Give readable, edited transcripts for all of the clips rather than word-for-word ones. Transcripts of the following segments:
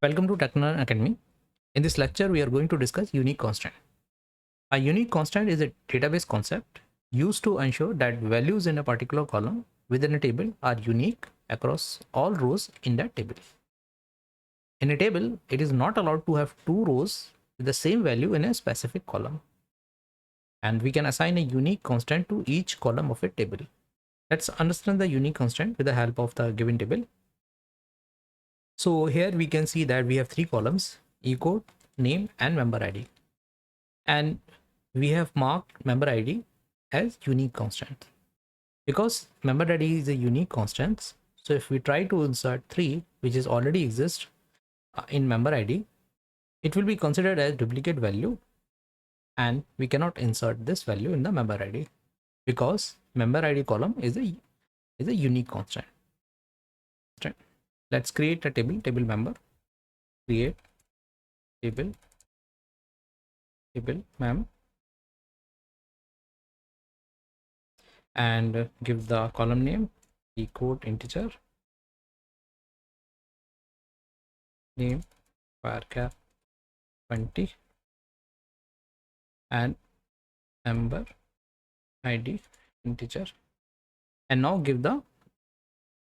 Welcome to TechnoLearnAcademy. In this lecture, we are going to discuss unique constraint. A unique constraint is a database concept used to ensure that values in a particular column within a table are unique across all rows in that table. In a table, it is not allowed to have two rows with the same value in a specific column. And we can assign a unique constant to each column of a table. Let's understand the unique constraint with the help of the given table. So here we can see that we have three columns: eCode, name, and member ID. And we have marked member ID as unique constant. Because member ID is a unique constant, so if we try to insert 3, which is already exists in member ID, it will be considered as duplicate value, and we cannot insert this value in the member ID because member ID column is a unique constant. Let's create a table member, create table mem, and give the column name eCode integer, name varchar 20, and member ID integer, and now give the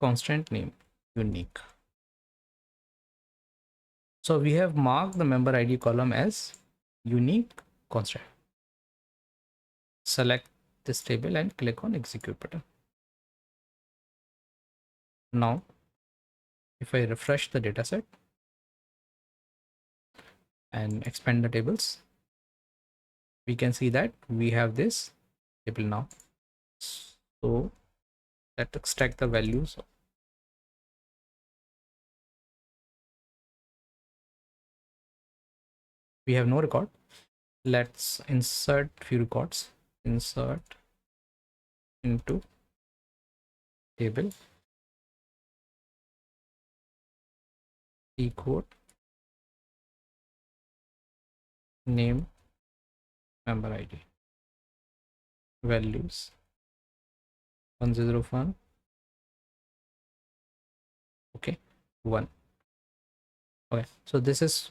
constraint name unique. So we have marked the member ID column as unique constraint. Select this table and click on execute button. Now if I refresh the dataset and expand the tables, we can see that we have this table now. So let's extract the values. We have no record. Let's insert few records. Insert into table eCode name member ID values 101, okay, 1. Okay, so this is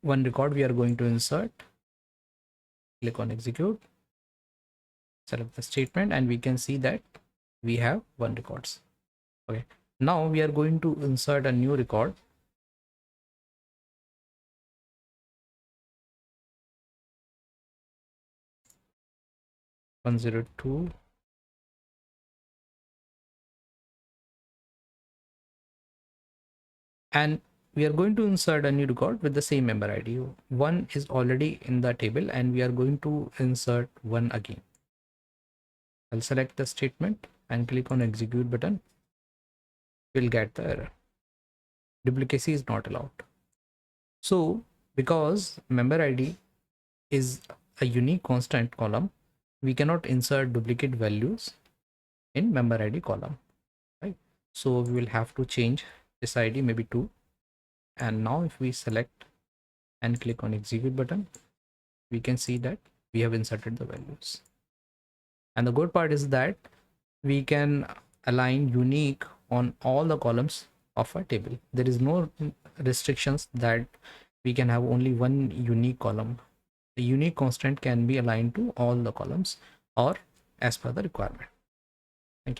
one record we are going to insert. Click on execute, select the statement, and we can see that we have 1 records. Okay, now we are going to insert a new record. (102) and we are going to insert a new record with the same member ID. 1 is already in the table and we are going to insert 1 again. I'll select the statement and click on execute button. We'll get the error. Duplicacy is not allowed. So because member ID is a unique constant column, we cannot insert duplicate values in member ID column, right? So we will have to change this ID maybe 2. And now if we select and click on execute button, we can see that we have inserted the values. And the good part is that we can align unique on all the columns of a table. There is no restrictions that we can have only one unique column. The unique constant can be aligned to all the columns or as per the requirement.